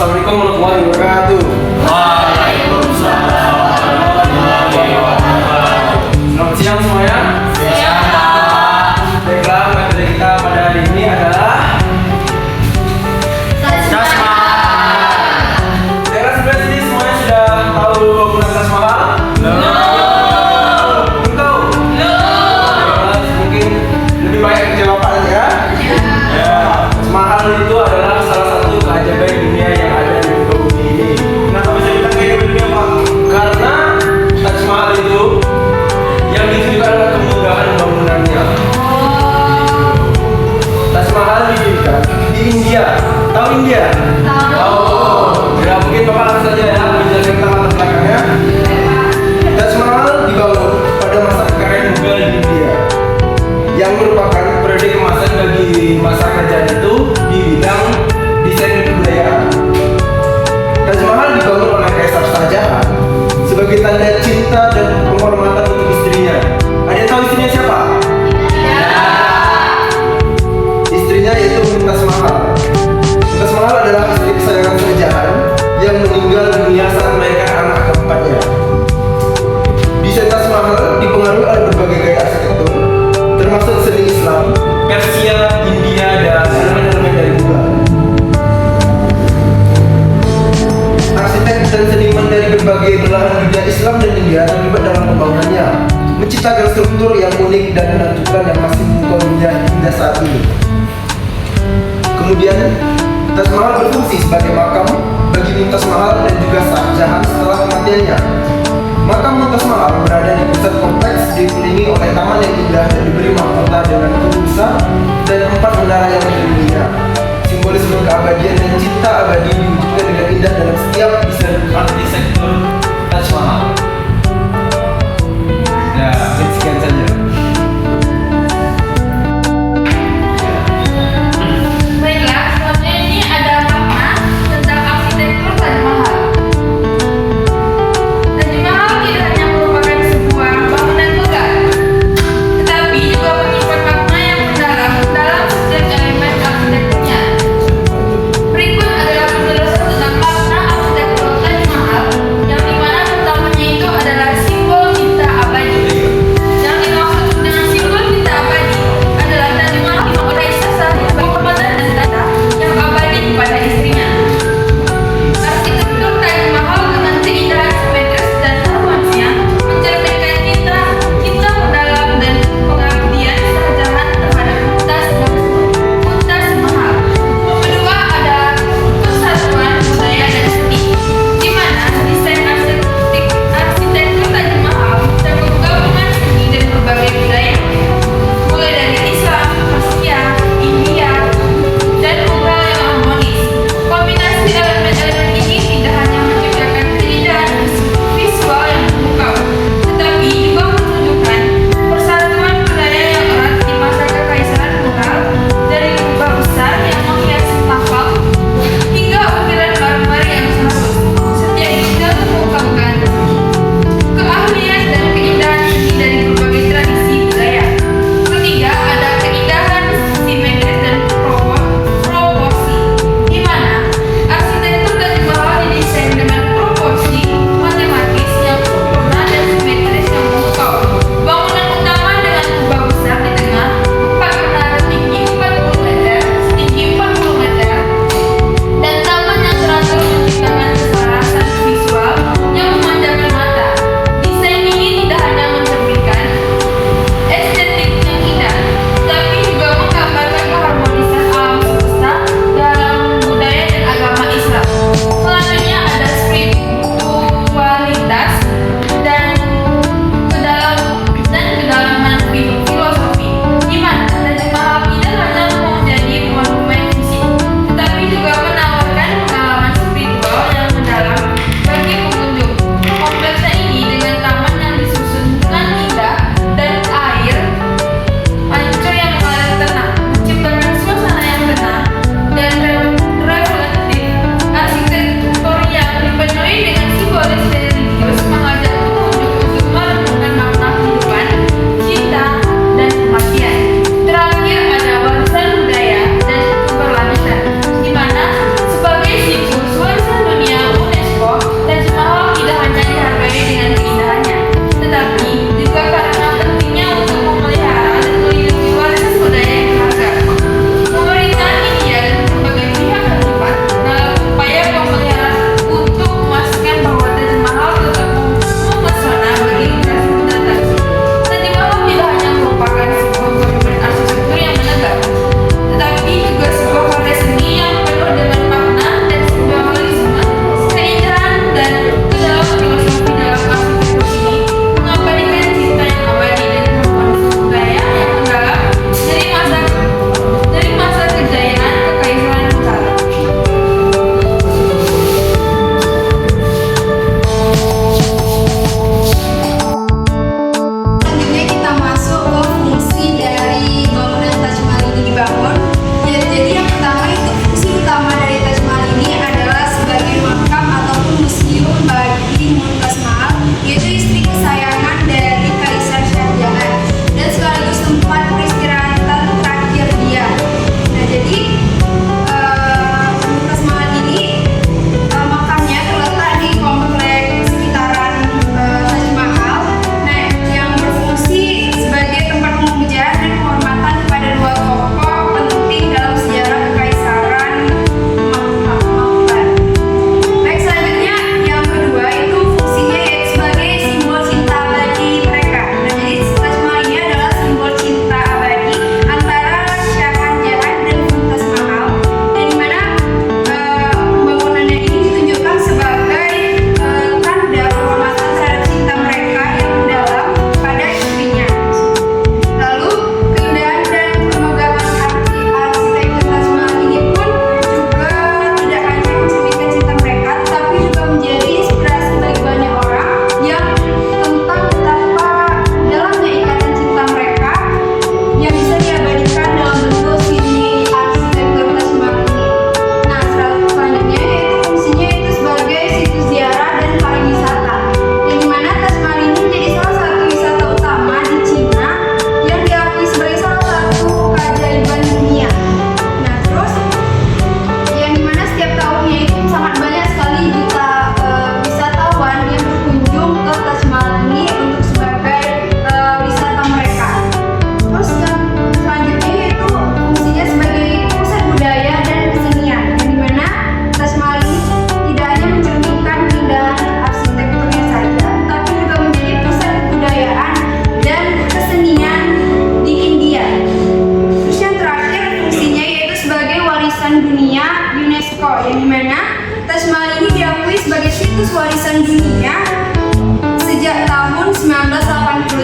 Assalamualaikum warahmatullahi wabarakatuh. Waalaikumsalam warahmatullahi wabarakatuh. Selamat siang semuanya. Siang, Pak. Baiklah, materi kita pada hari ini adalah Tasma. daerah sebelah sini semuanya sudah tahu bangunan Taj Mahal? Belum tahu? Mungkin lebih banyak jawaban ya. Taj Mahal itu adalah salah satu keajaiban dunia yang ada di muka bumi ini. Kenapa bisa bilang keajaiban dunia, Pak? Karena Taj Mahal itu yang ditujukan adalah kemudahan bangunannya. Taj Mahal didirikan di India. Tahu India? Tahu. Ya mungkin Bapak langsung saja ya menjelaskan tentang latar belakangnya. Taj Mahal dibangun pada masa kekayaan Mughal di India, yang merupakan periode kemasan bagi masa kerajaan itu di bidang desain kebudayaan. Taj Mahal dibangun oleh Kaisar Shah Jahan sebagai tanda cinta dan penghormatan untuk istrinya. Ada yang tahu istrinya siapa? Istrinya yaitu Mumtaz Mahal. Mumtaz Mahal adalah istri kesayangan Shah Jahan yang meninggal dunia saat melahirkan anak keempatnya. Desain Taj Mahal dipengaruhi oleh berbagai gaya arsitektur, termasuk seni Islam, Persia, India, dan elemen-elemen dari Mughal. Arsitek dan seniman dari berbagai belahan dunia Islam dan India terlibat dalam pembangunannya, menciptakan struktur yang unik dan menentukan yang masih membuka dunia hingga saat ini. Kemudian, Taj Mahal berfungsi sebagai makam bagi Mumtaz Mahal dan juga Shah Jahan setelah kematiannya. Makam Mumtaz Mahal berada di pusat kompleks, dikelilingi oleh taman yang indah dan diberi mahkota dengan kebun besar dan 4 menara yang melindunginya. Simbolisme keabadian dan cinta abadi diwujudkan dengan indah dalam setiap desain arsitektur Taj Mahal. Ya, sekian saja. Baiklah, selanjutnya ini ada makna tentang arsitektur Taj Mahal. Taj Mahal tidak hanya merupakan sebuah bangunan megah, tetapi juga menyimpan makna yang mendalam dalam setiap elemen arsitekturnya. Berikut adalah penjelasan tentang makna arsitektur Taj Mahal, yang dimana pertamanya itu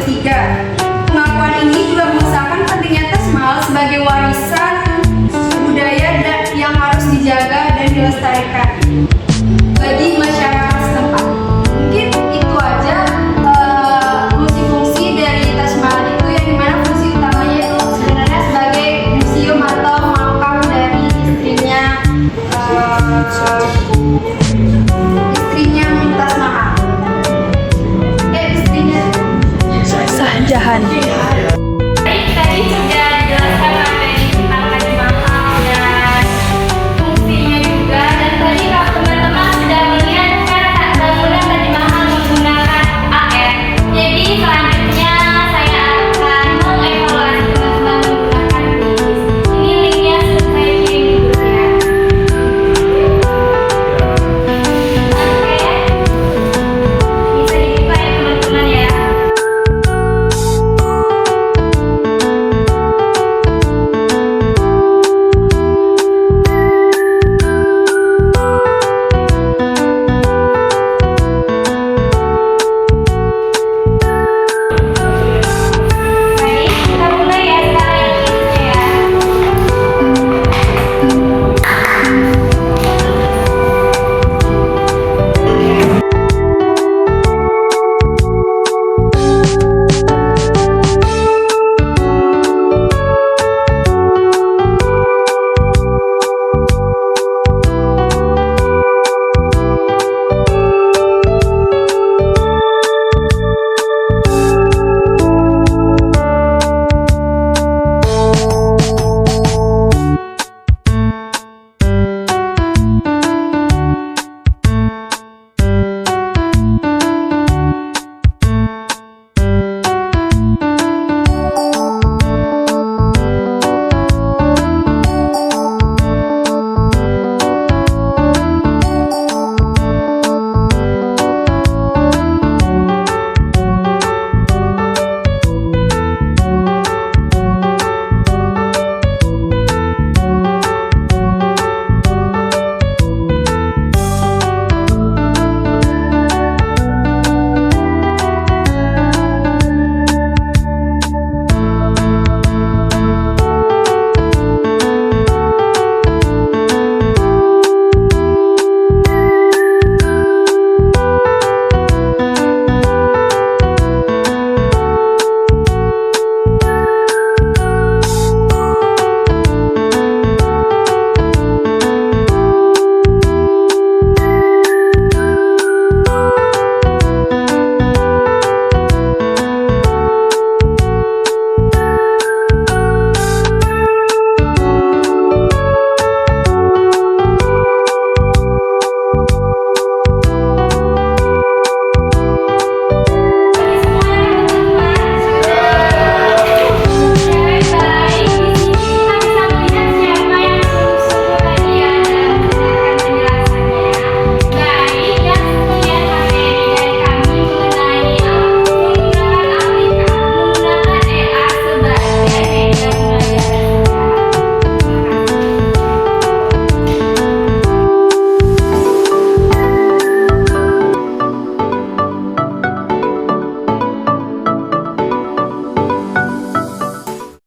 ketiga. Pengakuan ini juga mengesahkan pentingnya Taj Mahal sebagai warisan budaya yang harus dijaga dan dilestarikan bagi masyarakat setempat. Mungkin itu aja fungsi-fungsi dari Taj Mahal itu, yang dimana fungsi utamanya itu sebenarnya sebagai museum atau makam dari istrinya Mumtaz Mahal. Istrinya Shah Jahan.